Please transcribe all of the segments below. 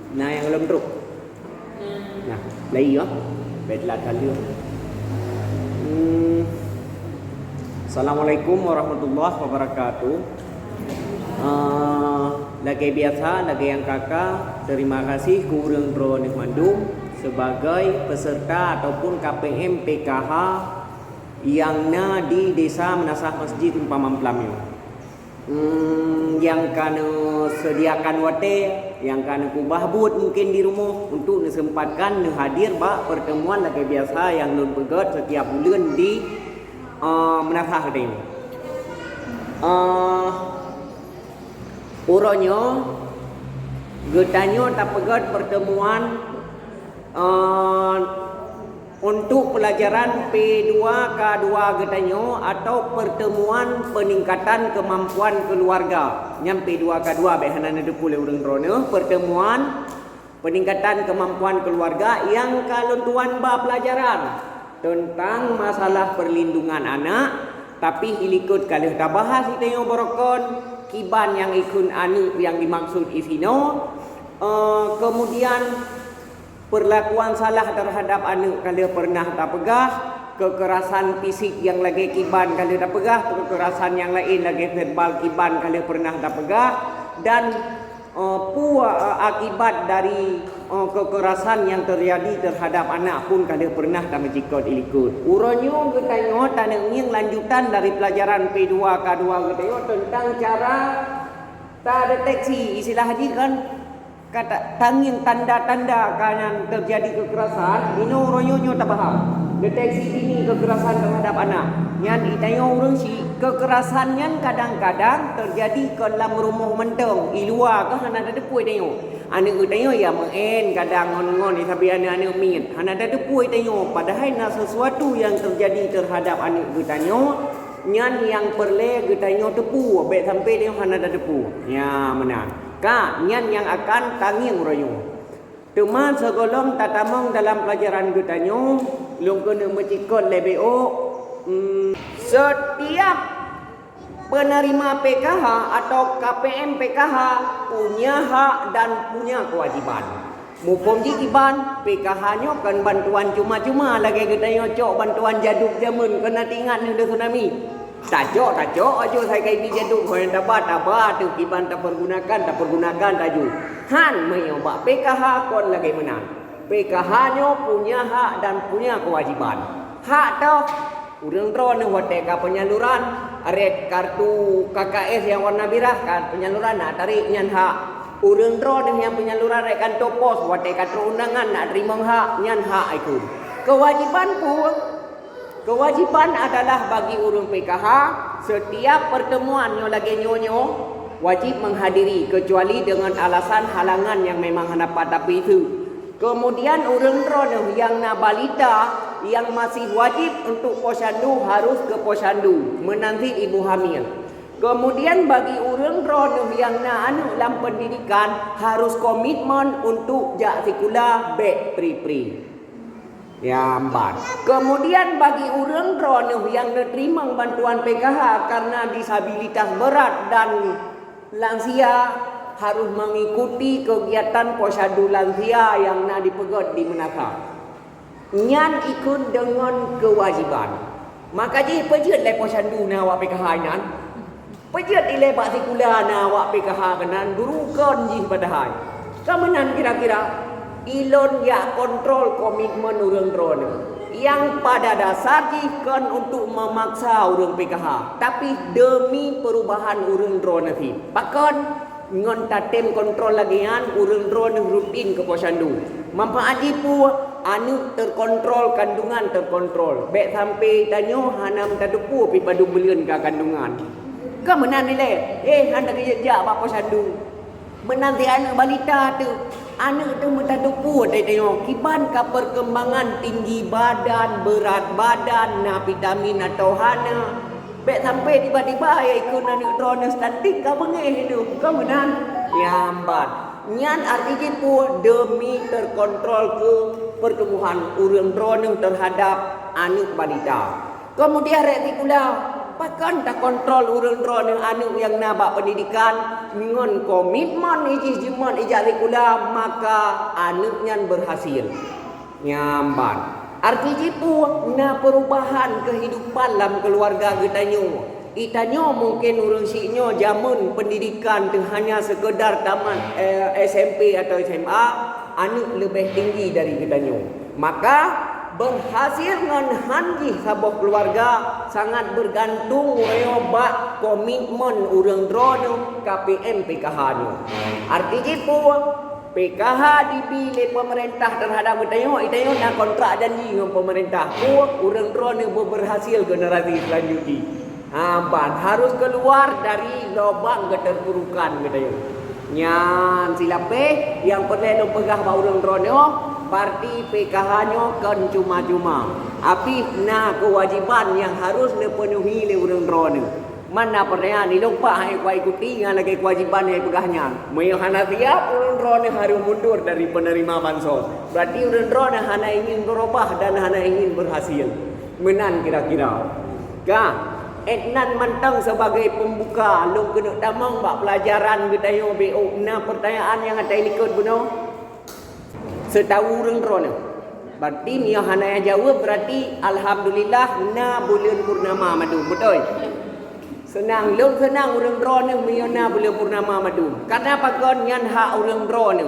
Nah yang belum truk. Nah, lagi ya. Bedlat halia. Assalamualaikum warahmatullahi wabarakatuh. Lagi biasa, lagi yang kakak, terima kasih kurang Bro Bandung sebagai peserta ataupun KPM PKH yang di Desa Menasah Masjid Umpama Plamio. Yang kana sediakan wate, yang kana kubah but mungkin di rumah untuk disempatkan hadir ba pertemuan lagi biasa yang nun begot setiap bulan di Menasah ini. Uronyo getanyo tak pegat pertemuan untuk pelajaran P2 K2 getanyo atau pertemuan peningkatan kemampuan keluarga. Yang P2 K2 behanan ada pula urang drone pertemuan peningkatan kemampuan keluarga yang kalau tuan ba pelajaran tentang masalah perlindungan anak, tapi ilikut kalau kita bahas itu borokon kiban yang ikun anu yang dimaksud isino, kemudian perlakuan salah terhadap anak kalau pernah tak pegah, kekerasan fisik yang lagi kiban kalau tak pegah, kekerasan yang lain lagi verbal kiban kalau pernah tak pegah, dan akibat dari kekerasan yang terjadi terhadap anak pun kalau pernah tak menjikot ilikut. Uronyo getanyo tanengin lanjutan dari pelajaran P2 K2 getanyo tentang cara tak deteksi istilah haji kan kata tanging tanda-tanda kanan terjadi kekerasan ini uronyo tak paham. Deteksi dini kekerasan terhadap anak. Yang itayo urang si kekerasan yang kadang-kadang terjadi ke dalam rumah mentong, i luar ke hana ada depui tayo. Anak itayo ya mengen kadang ngon-ngon tapi anak-anak min. Hana ada depui tayo padahal na sesuatu yang terjadi terhadap anak itayo nyan yang perle getanyo tepu baik sampai dia hana ada depu. Ya menang. Ka nyan yang akan tanging royo. Teman segolong tatamong dalam pelajaran getanyo lung kena mencikot lebeo setiap penerima PKH atau KPM PKH punya hak dan punya kewajiban. Mupom jikiban PKH-nya kan bantuan cuma-cuma lagi getanyo cok bantuan jaduk jamun kena tingat ni tsunami. Tajo ajo saya kai bijaduk hoyan tabat tu kiban tak pergunakan tajo. Han menyobak PKH kon lagi menang. PKH-nya punya hak dan punya kewajiban. Hak tau urang drone hote ka penyaluran aret kartu KKS yang warna birah kan penyaluran nak tarik nyan hak. Urang drone yang penyaluran rek kantor pos hote kartu undangan nak terima hak nyan hak ikut. Kewajiban adalah bagi urang PKH setiap pertemuan yang lagi nyonyo wajib menghadiri kecuali dengan alasan halangan yang memang hendak tapi itu. Kemudian urang drone yang na balita yang masih wajib untuk posyandu harus ke posyandu menanti ibu hamil. Kemudian bagi urang drone yang na anu dalam pendidikan harus komitmen untuk jak sekolah baik pri. Ya amban. Kemudian bagi urang drone yang menerima bantuan PKH karena disabilitas berat dan lansia harus mengikuti kegiatan posyandu lansia yang nak dipegot di Menasah. Nyan ikut dengan kewajiban. Maka je pejut le posyandu na awak PKH nan. Pejut ile bak sekolah na awak PKH kanan guru kon ji padahal. Kamenan kira-kira ilon ya kontrol komitmen urang drone yang pada dasar jikon untuk memaksa urang PKH tapi demi perubahan urang drone nanti pakon ngon tatem kontrol lagian urang drone rutin ke posyandu mampaati pu anu terkontrol kandungan terkontrol baik sampai tanyo hanam tadepu pi padu belian ka kandungan ka menan ile hendak kerja apa posyandu menanti anak balita tu anak tu mentadupu tengok kiban ka perkembangan tinggi badan berat badan na vitamin atau hana baik sampai tiba-tiba ya ikut anak drone statik ka bengeh itu ka menan ya ambat nyan artinya pu demi terkontrol ke pertumbuhan urang drone terhadap anak balita kemudian rek pakan tak kontrol urang-urang yang anu yang nabak pendidikan dengan komitmen ijih jeman ijak rekula maka anaknya berhasil nyamban arti jipu na perubahan kehidupan dalam keluarga getanyo itanyo mungkin urang siknyo jamun pendidikan tu hanya sekedar taman SMP atau SMA anak lebih tinggi dari getanyo maka berhasil dengan hanji sabok keluarga sangat bergantung bak komitmen urang drone KPM PKH ni. Arti jipu PKH dipilih pemerintah terhadap itayo nak kontrak janji dengan pemerintah. Urang drone berhasil generasi selanjutnya. Ban harus keluar dari lubang keterpurukan itayo. Nyan silape yang perlu pegah ba urang drone parti PKH-nya kan cuma-cuma. Tapi kewajiban yang harus dipenuhi oleh urang-urang ni. Mana pernah ni lupa hai kau ikuti dengan lagi kewajiban yang pegahnya. Mayhana tiap urang-urang ni harus mundur dari penerima bansos. Berarti urang-urang ni hana ingin berubah dan hana ingin berhasil. Menan kira-kira. Etnan mantang sebagai pembuka lu kena tamang bak pelajaran kita yo BO pertanyaan yang ada ikut guna. Setahu urang-urang ni. Berarti mia hana jawab berarti alhamdulillah bulan purnama madu. Betul? Senang urang-urang ni mia bulan purnama madu. Kenapa kon nyan hak urang-urang ni?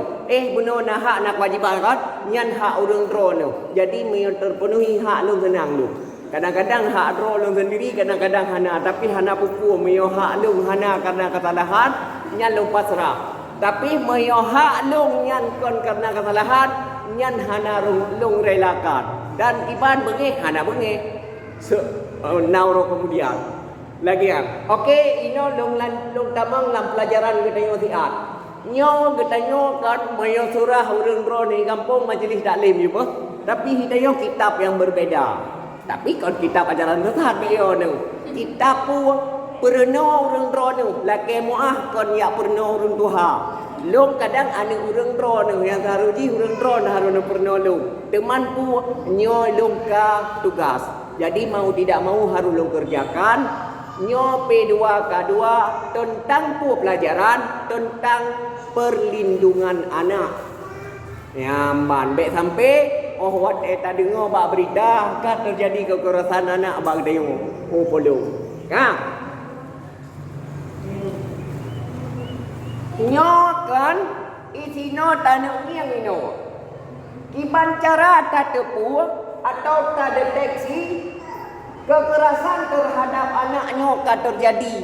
Benar nak hak nak kewajiban kan? Nyan hak urang-urang ni. Jadi mia terpenuhi hak lu senang lu. Kadang-kadang hak draw lu sendiri, kadang-kadang hana. Tapi hana pupu mia hak lu hana karena kesalahan nyan lu pasrah. Tapi hak long nyan kon karena kesalahan nyan hana long relakan dan iban bengih hana bengih nauro kemudian lagi okey ino long tamang lam pelajaran getanyo siat nyo getanyo kan mayo surah urang-urang ni kampung majlis taklim juga tapi hitayo kitab yang berbeza tapi kon kitab ajaran sesat beliau ni kitab Pernah urang-urang ni laki muah kon ya pernah urang tuha. Long kadang ane urang-urang ni yang haruji urang-urang harus pernah long. Teman pu nyo long ka tugas. Jadi mau tidak mau harus long kerjakan. Nyo P2K2 tentang pelajaran tentang perlindungan anak. Nyamban baik sampai wat eta dengar bak berita kan terjadi kekerasan anak bak dayo. Polo. Kan? Nyo kan isino tanah yang ino kiban cara tak tepu atau tak deteksi kekerasan terhadap anaknya kan terjadi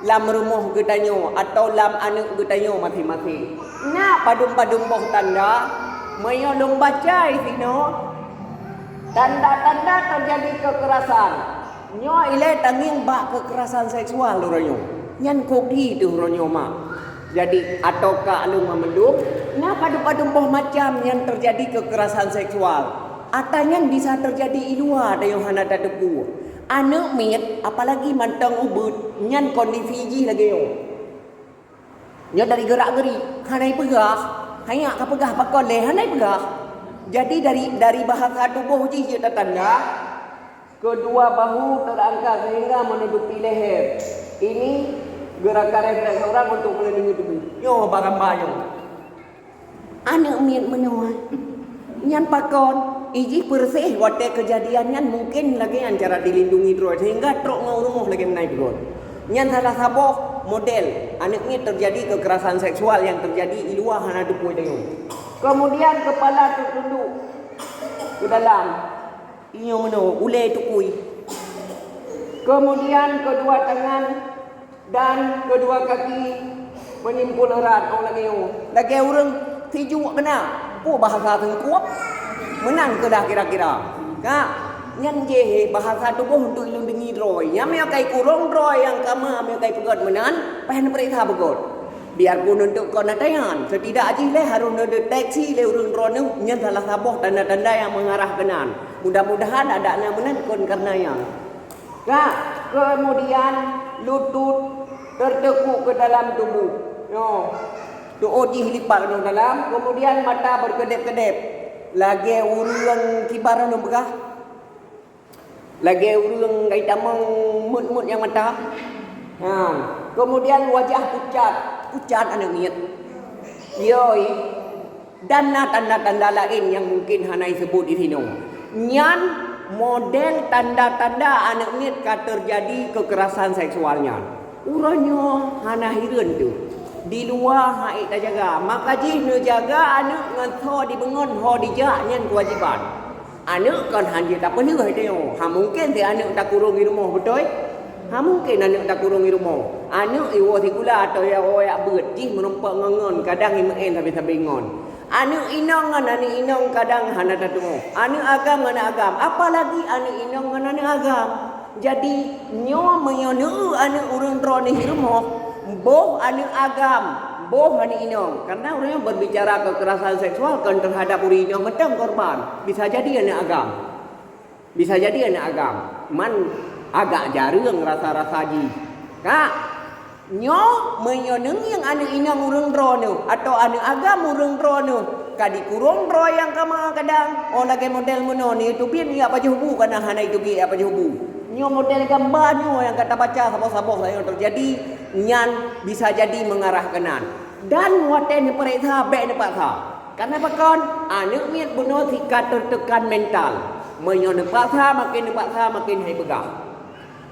dalam rumah getanyo atau dalam anak getanyo masing-masing. Nak padum-padum boh tanda mayo dong baca isino tanda-tanda terjadi kekerasan. Nyo ile tanging bak kekerasan seksual loranyo. Nyan kodi tu loranyo mak. Jadi ataukah lu memendung nah padu-padu boh macam yang terjadi kekerasan seksual atanya bisa terjadi di luar ada yang hana tak depu anak mit apalagi mantang ubud nyan kondisi ji lagi yo nya dari gerak-geri hanai pegah hanya ka pegah pakon le hanai pegah jadi dari bahasa tubuh ji je tanda kedua bahu terangkat sehingga menutupi leher ini gerakan refleks orang untuk melindungi tubuh. Yo barang bayo. Anak mian menua. Nyan pakon iji bersih wate kejadian nyan mungkin lagi yang cara dilindungi terus sehingga truk ngau rumah lagi menaik gon. Nyan salah saboh model anaknya terjadi kekerasan seksual yang terjadi di luar hana tubuh dia. Kemudian kepala tertunduk ke dalam. Iyo meno ulai tukui. Kemudian kedua tangan dan kedua kaki menyimpul erat lagi orang tiju kena bahasa tengkuap menang ke dah kira-kira kak nyan je bahasa tubuh untuk ilindungi droy yang kai kurung droy yang kama kai pegot menan pen perintah pegot biarpun untuk konatayan setidak aji le harus deteksi le urang-urang nyan salah saboh tanda-tanda yang mengarah kenan mudah-mudahan ada menan kon karena yang kak kemudian lutut tertekuk ke dalam tubuh. No. Tu ojih lipat ke dalam, kemudian mata berkedip-kedip. Lagi urang kibaran begah. Lagi urang kaitan mut-mut yang mata. Kemudian wajah pucat anak niat. Yoi. Dan tanda-tanda lain yang mungkin hanai sebut di sini. Nyan model tanda-tanda anak niat terjadi kekerasan seksualnya. Uranya hana hireun tu. Di luar haid tak jaga. Maka jih jaga anak ngan di bengon ho dijak nyan kewajiban. Anak kan hanya tak perlu dia. Mungkin dia anak tak kurung di rumah betul? Mungkin anak tak kurung di rumah. Anak iwo tikula atau ya beut jih menumpak ngongon kadang imaen sampai ngon. Anak inong kadang hana tak tunggu. Anak agam apalagi anak inong ngan anak agam. Jadi nyo menyonu anak urang ro ni rumah. Boh anak agam, boh anak inong. Karena orang yang berbicara kekerasan seksual kan terhadap orang inong macam korban. Bisa jadi anak agam. Bisa jadi anak agam. Man agak jarang rasa-rasa ji. Kak, nyo menyoneng yang anak inong urang ro atau anak agam urang ro kadi kurung ro yang kama kadang lagi model mono ni tu pian apa jubu kana hanai tu bi apa jubu. Nyo model gambar nyo yang kata baca sabok-sabok yang terjadi nyan bisa jadi mengarah kanan dan waten perintah baik dapat ha karena pakon anak miat bunuh tika tertekan mental menyo dapat ha makin hai pegang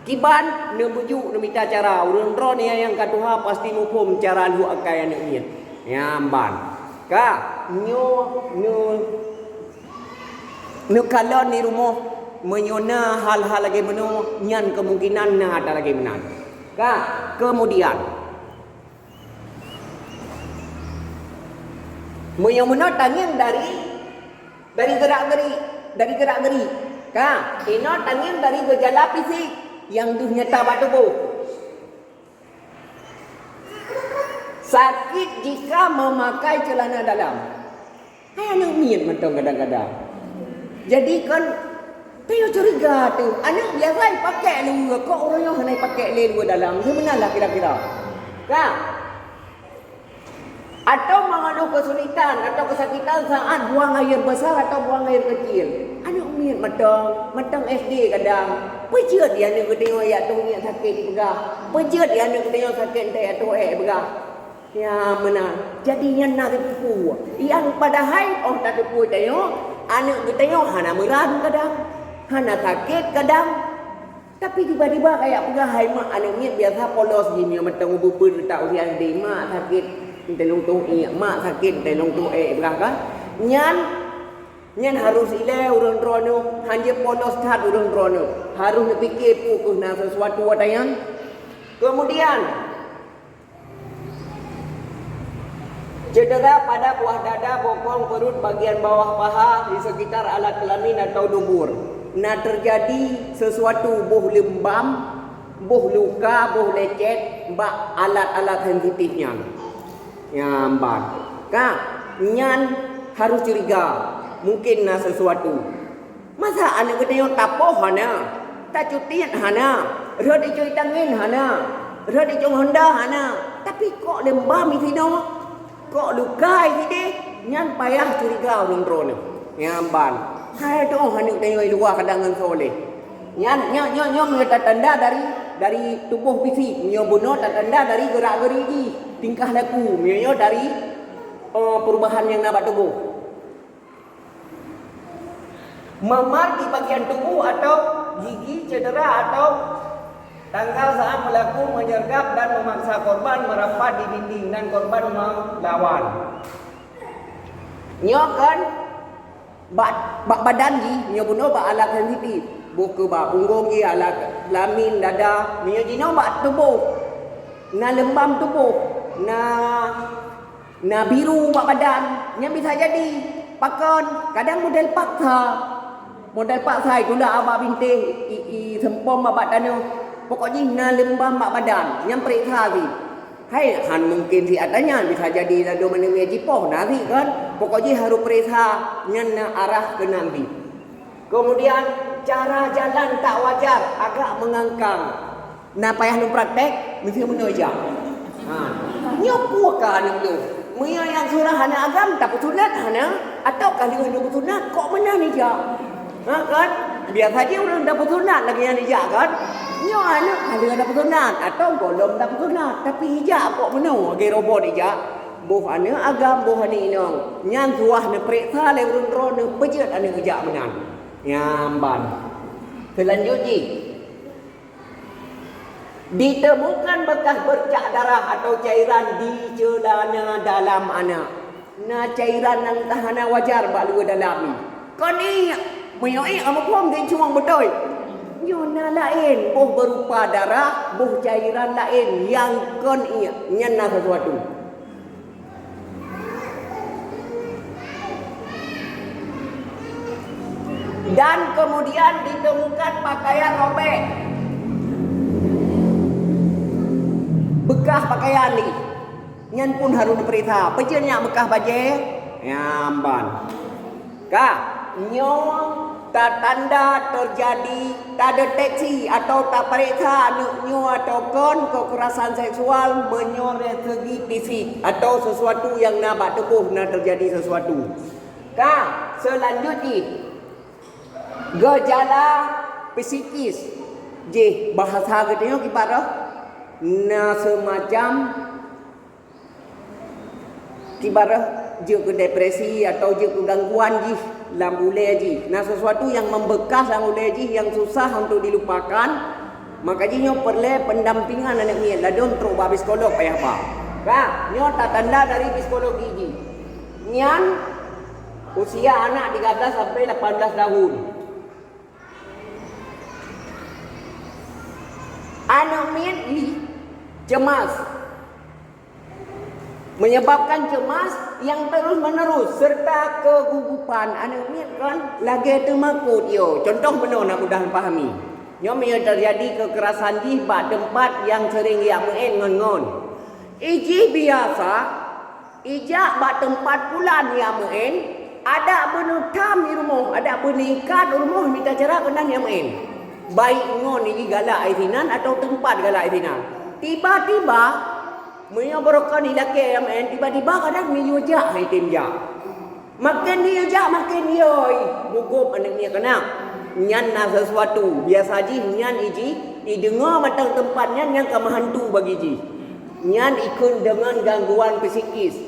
kiban ne bujuk ne minta cara urang ro ni yang katuha pasti hukum cara lu akai anak miat nyamban ka nyo kalau ni rumah menyona hal-hal lagi meno nyan kemungkinan na ada lagi menan. Kemudian menyona tangin dari gerak-geri. Ino tangin dari gejala fisik yang nyata pada tubuh. Sakit jika memakai celana dalam. Anak mian mentong kadang-kadang. Jadi kan Teo curiga tu. Anak biasa pakai lu. Kok orang yang hendak pakai lu dalam. Dia benar kira-kira. Kak. Atau mengalami kesulitan atau kesakitan saat buang air besar atau buang air kecil. Anak miat matang SD kadang. Pejat dia anak tengok ayat tu yang sakit pegah. Pejat dia anak tengok sakit ayat tu pegah. Ya benar. Jadinya nak tipu. Yang padahal tak tipu tengok. Anak tengok hana meran kadang. Hana sakit kadang. Tapi tiba-tiba kayak pegah hai mak anak ni biasa polos gini macam bubur tak usian di mak sakit telung tu mak sakit telung tu pegah kan. Nyan harus ile urang rono hanya polos tat urang rono. Harus fikir pukul na sesuatu wadayan. Kemudian cedera pada buah dada, bokong, perut, bagian bawah paha di sekitar alat kelamin atau dubur. Nah terjadi sesuatu boh lembam, boh luka, boh lecet, bak alat-alat sensitifnya. Nyamban. Kak, nyan harus curiga. Mungkin na sesuatu. Masa anak kita yang tapoh hana, tak cutian hana, rada cuy tangin hana, rada cuy honda hana. Tapi kok lembam itu no? Kok luka ini? Nyan payah curiga orang rono. Nyamban. Hai tu hendak tengok luar kadangan soleh. Nyan tanda dari tubuh fisik. Nyo bunuh tanda dari gerak-geri tingkah laku. Nyo dari perubahan yang nampak tubuh. Memar di bagian tubuh atau gigi cedera atau tanggal saat pelaku menyergap dan memaksa korban merapat di dinding dan korban melawan. Nyo kan bak badan ji nyo bunuh bak alat sensitif. Buka bak punggung ji alat lamin dada. Nyo jino bak tubuh. Na lembam tubuh. Na biru bak badan. Nyo bisa jadi pakon kadang model paksa. Model paksa itulah abak bintih sempom bak tanu. Pokoknya na lembam bak badan. Nyo periksa sih. Hai han mungkin si adanya bisa jadi lado menemui jipoh nanti kan. Pokoknya harus periksa nyana arah ke nanti. Kemudian cara jalan tak wajar, agak mengangkang. Nah payah nu praktek mesti menojak. Nyopu ka anu tu. Muya yang surah hana agam tak sunat hana atau kali hana sunat kok mana ni ja. Kan? biasa je orang dapat sunat lagi yang hijab kan. Nyo anak ada dapat sunat atau belum dapat sunat tapi hijab kok meno ge robot hijab. Boh anak agam boh ni nong. Nyan tuah ne periksa le urun ro ne pejet anak hijab menan. Nyamban. Selanjutnya ditemukan bekas bercak darah atau cairan di celana dalam anak. Nah cairan yang tahanan wajar bak luar dalam ni. Kon ni menyoi ama puang dia cuang betul. Yona lain, boh berupa darah, boh cairan lain yang kon iya nyana sesuatu. Dan kemudian ditemukan pakaian robek. Bekas pakaian ni. Nyan pun harus diperiksa. Pejennya bekas baju. Nyamban. Kah? Nyo tak tanda terjadi, tak deteksi atau tak periksa nyo atau kon kekerasan seksual menyoreh segi fisik atau sesuatu yang nak bak tubuh nak terjadi sesuatu. Kah? Selanjutnya gejala psikis. Je bahasa katanya kiparah na semacam kiparah je ke depresi atau je ke gangguan je lambule je. Nah sesuatu yang membekas lambule je yang susah untuk dilupakan. Makanya perlu pendampingan anak ni. Ladon teruk ba psikolog payah apa? Kah? Nyo tak tanda dari psikologi je. Nyan usia anak 13 sampai 18 tahun. Anak ni cemas, menyebabkan cemas yang terus menerus serta kegugupan. Anak ni kan lagi termakut yo. Contoh benar nak mudah fahami. Yo terjadi kekerasan di tempat yang sering yang ngon. Iji biasa, ijak bak tempat pulan yang ada benutam di rumah, ada benikat rumah minta cara kena yang baik ngon ini galak aisinan atau tempat galak aisinan. Tiba-tiba menyobrokan ilake yang tiba-tiba kadang miyujak hai timjak. Makin dia makin yoi gugup anak ni kena. Nyan na sesuatu biasa ji nyan iji didengar matang tempatnya yang kemahantu bagi ji. Nyan ikut dengan gangguan psikis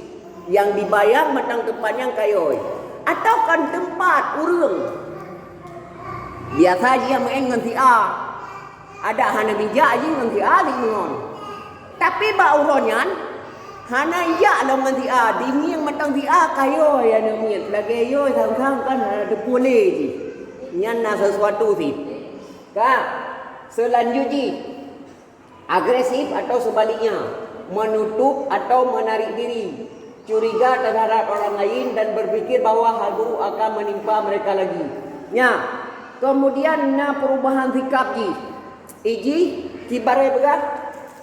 yang dibayang matang tempatnya kayoi atau kan tempat urung. Biasa dia main dengan si A. Ada hana bijak je dengan si A di ngon. Tapi ba uronyan hana ijak lah dengan si A. Di ni yang matang si A kayo ya namanya. Lagi yo sang-sang kan ada boleh je. Nyan na sesuatu sih. Kak, selanjutnya agresif atau sebaliknya menutup atau menarik diri. Curiga terhadap orang lain dan berpikir bahwa hal buruk akan menimpa mereka lagi. Nya kemudian na perubahan sikap ji. Iji kibarai berat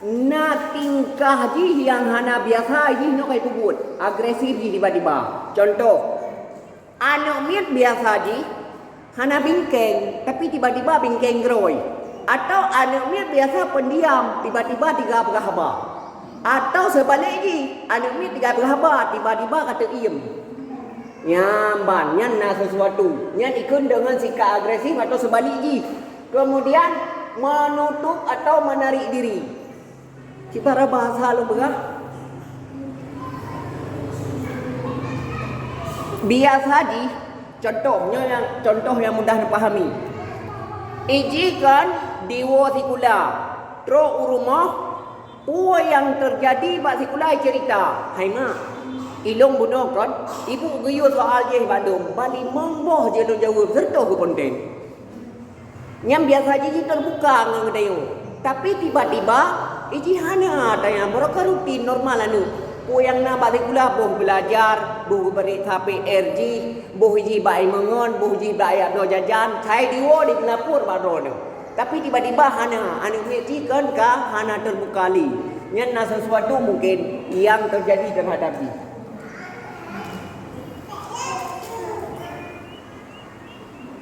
na tingkah ji yang hana biasa ji no kai tubut. Agresif ji tiba-tiba. Contoh, anak miat biasa ji hana bingkeng tapi tiba-tiba bingkeng geroi. Atau anak miat biasa pendiam tiba-tiba tiga berhaba. Atau sebaliknya anak miat tiga berhaba tiba-tiba kata iem. Nyamban, nyan na sesuatu. Nyan ikut dengan sikap agresif atau sebaliknya. Kemudian menutup atau menarik diri. Kita ada bahasa lu begah. Biasa di contoh yang mudah dipahami. Ijikan diwo sikula. Tro urumah apa yang terjadi bak sikula cerita. Hai mak. Ilong bunuh kan, ibu geyo soal je Bandung, balik memboh je lo jawab serta ke konten. Yang biasa je terbuka dengan dia. Tapi tiba-tiba, iji hana tanya mereka rutin normal anu. Po yang nak balik pula boh belajar, boh beri HP RG, boh iji baik mengon, boh iji baik no jajan, saya diwo di pelapor baru ni. Tapi tiba-tiba hana anu iji kan kah hana terbuka li. Yang nak sesuatu mungkin yang terjadi terhadap dia.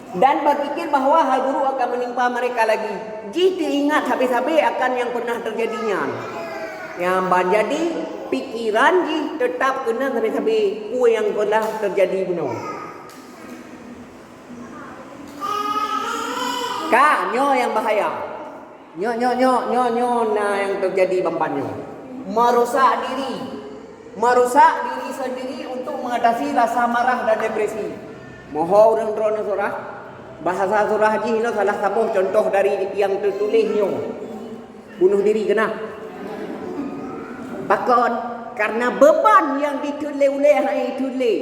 Dan berpikir bahawa hal buruk akan menimpa mereka lagi. Jika ingat habis-habis akan yang pernah terjadinya. Yang jadi pikiran ji tetap kena habis-habis apa yang pernah terjadi benar. Kak, nyo yang bahaya. Nyo nah yang terjadi bampannya. Merusak diri. Merusak diri sendiri untuk mengatasi rasa marah dan depresi. Moho urang drone surah. Bahasa surah haji no salah satu contoh dari yang tertulisnya. Bunuh diri kena. Bahkan karena beban yang ditulis oleh hai tulis.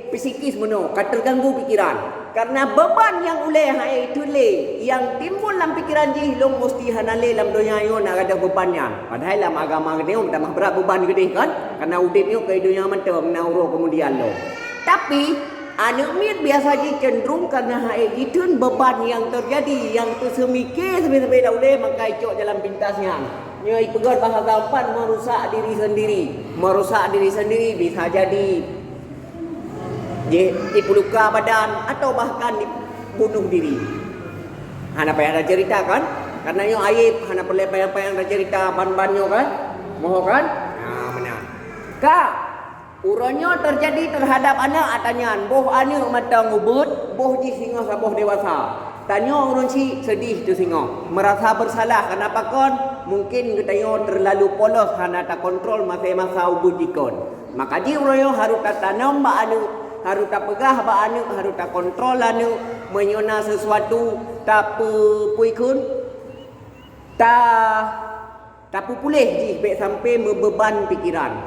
Psikis meno, terganggu pikiran. Karena beban yang oleh hai tulis yang timbul dalam pikiran jihlong mesti hanale dalam dunia yo nak ada bebannya. Padahal dalam agama kita tambah berat beban gede kan? Karena udip yo ke dunia mentem nauro kemudian lo. Tapi anak mit biasa cenderung karena hai ditun beban yang terjadi yang tersemikir sampai dah boleh maka icok dalam pintasnya. Nyai pegat bahasa tampan merusak diri sendiri. Merusak diri sendiri bisa jadi tipu luka badan atau bahkan bunuh diri. Hana payah ada cerita kan? Karena yo aib hana perlu payah ada cerita ban-banyo kan? Moho kan? Nah, benar. Kak, uronyo terjadi terhadap anak atanyan. Boh anak mata ngubut, boh ji singo sa boh dewasa. Tanyo urun si sedih tu singo. Merasa bersalah kenapa kon? Mungkin ketayo terlalu polos hana tak kontrol masa ubud jikon. Maka ji uronyo harus tanam ba anu harus tak pegah ba anu harus tak kontrol anu menyona sesuatu tak puikun tak pulih ji baik sampai membeban pikiran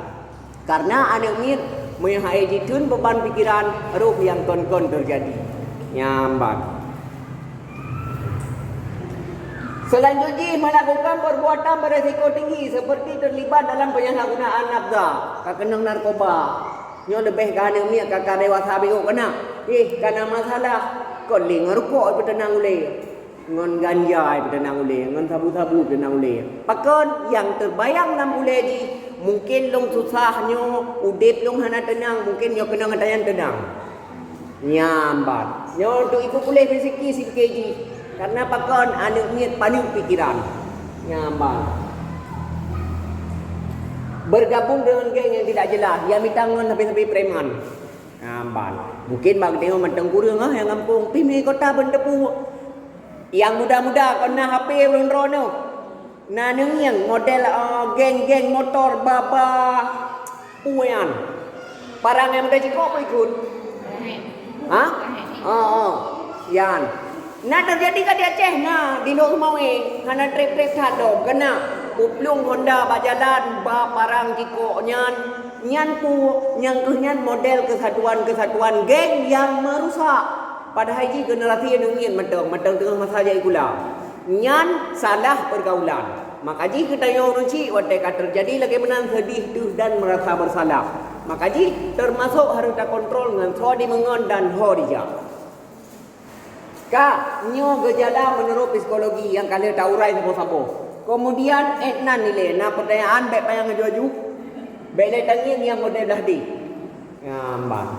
karena anu mir menghai jitun beban pikiran ruh yang kon-kon terjadi nyambat. Selanjutnya melakukan perbuatan beresiko tinggi seperti terlibat dalam penyalahgunaan nafsa, kakenang narkoba. Nyo lebih kahana mi kakak dewasa bigo kena. Karena masalah kon ling rokok bertenang ule. Ngon ganja bertenang ule, ngon sabu-sabu bertenang ule. Pakon yang terbayang nam ule ji mungkin long susahnya udip long hana tenang, mungkin nyo kena ngadayan tenang. Nyambat. Nyo tu ikut boleh fisiki ji. Karena pakon anu niat panik pikiran. Nyambat. Bergabung dengan geng yang tidak jelas, dia mitangon sampai preman. Ngambal. Mungkin bagi tengok mentang kurang yang kampung pimi kota bendepu. Yang muda-muda kena HP belum rono. Nah yang model geng-geng motor baba puyan. Parang yang muda cikok ikut. Hah? Yan. Nah terjadi kat di Aceh nah di Nur Mawe, hana trip-trip thado kena uplung Honda bajalan ba parang jiko nyan model kesatuan geng yang merusak pada haji generasi yang ingin mentang tengah masa jai kula nyan salah pergaulan maka ji kita yang runci wadai terjadi lagi menang sedih tuh dan merasa bersalah maka ji termasuk harus tak kontrol dengan so di mengon dan ho dijak. Kak, nyo gejala menurut psikologi yang kalian tahu rai sabo-sabo. Kemudian etnan nilai, nah pertanyaan baik payang ngejuaju. Baik tangin yang model dah di. Ngambang.